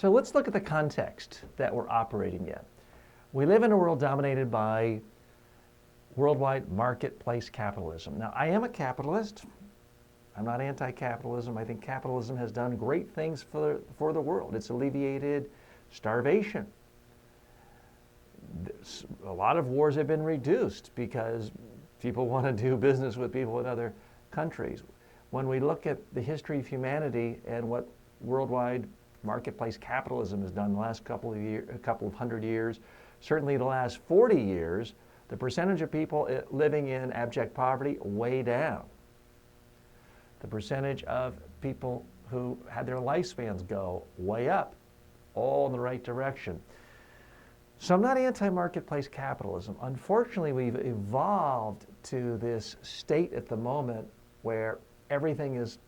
So let's look at the context that we're operating in. We live in a world dominated by worldwide marketplace capitalism. Now, I am a capitalist. I'm not anti-capitalism. I think capitalism has done great things for the world. It's alleviated starvation. A lot of wars have been reduced because people want to do business with people in other countries. When we look at the history of humanity and what worldwide marketplace capitalism has done the last couple of hundred years, certainly the last 40 years, the percentage of people living in abject poverty way down. The percentage of people who had their lifespans go way up, all in the right direction. So I'm not anti-marketplace capitalism. Unfortunately, we've evolved to this state at the moment where everything is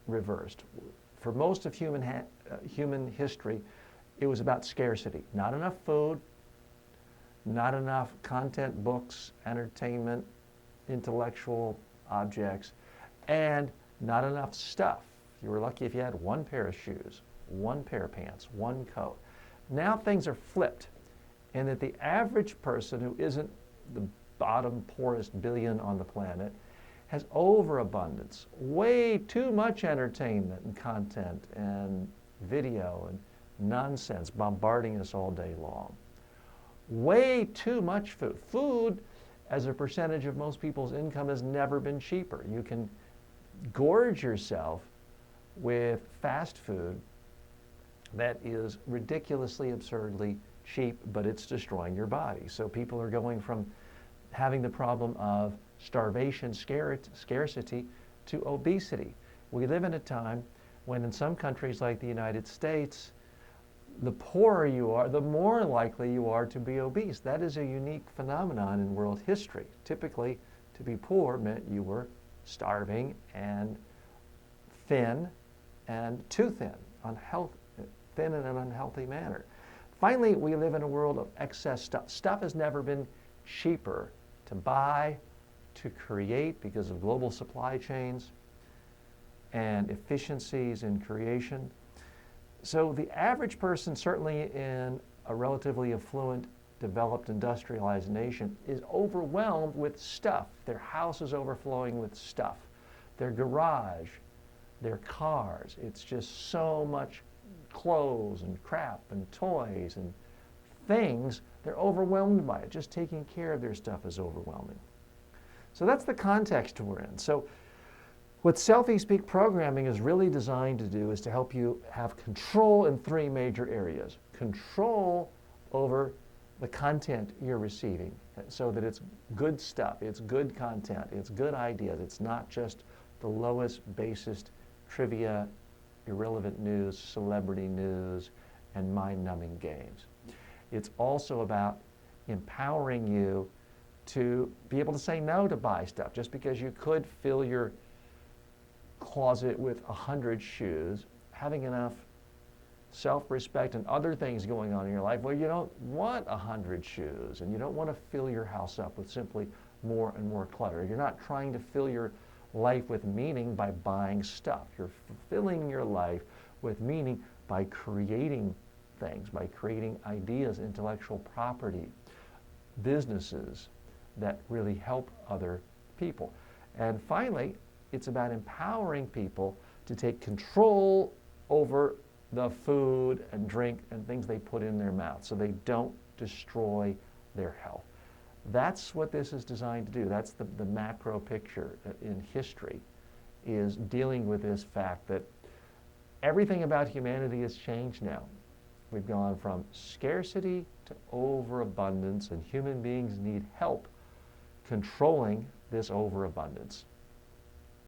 reversed. For most of human history, it was about scarcity. Not enough food, not enough content, books, entertainment, intellectual objects, and not enough stuff. You were lucky if you had one pair of shoes, one pair of pants, one coat. Now things are flipped, and that the average person who isn't the bottom poorest billion on the planet has overabundance, way too much entertainment and content and video and nonsense bombarding us all day long. Way too much food. Food, as a percentage of most people's income, has never been cheaper. You can gorge yourself with fast food that is ridiculously, absurdly cheap, but it's destroying your body. So people are going from having the problem of starvation, scarcity, to obesity. We live in a time when in some countries like the United States, the poorer you are, the more likely you are to be obese. That is a unique phenomenon in world history. Typically, to be poor meant you were starving and thin and too thin, thin in an unhealthy manner. Finally, we live in a world of excess stuff. Stuff has never been cheaper to buy, to create because of global supply chains and efficiencies in creation. So the average person, certainly in a relatively affluent, developed, industrialized nation, is overwhelmed with stuff. Their house is overflowing with stuff. Their garage, their cars, it's just so much clothes and crap and toys and things. They're overwhelmed by it. Just taking care of their stuff is overwhelming. So that's the context we're in. So what self-speak programming is really designed to do is to help you have control in three major areas. Control over the content you're receiving so that it's good stuff, it's good content, it's good ideas. It's not just the lowest, basest trivia, irrelevant news, celebrity news, and mind-numbing games. It's also about empowering you to be able to say no to buy stuff. Just because you could fill your closet with 100 shoes, having enough self-respect and other things going on in your life, well, you don't want 100 shoes, and you don't want to fill your house up with simply more and more clutter. You're not trying to fill your life with meaning by buying stuff. You're filling your life with meaning by creating things, by creating ideas, intellectual property, businesses that really help other people. And finally, it's about empowering people to take control over the food and drink and things they put in their mouth so they don't destroy their health. That's what this is designed to do. That's the macro picture in history, is dealing with this fact that everything about humanity has changed now. We've gone from scarcity to overabundance, and human beings need help controlling this overabundance.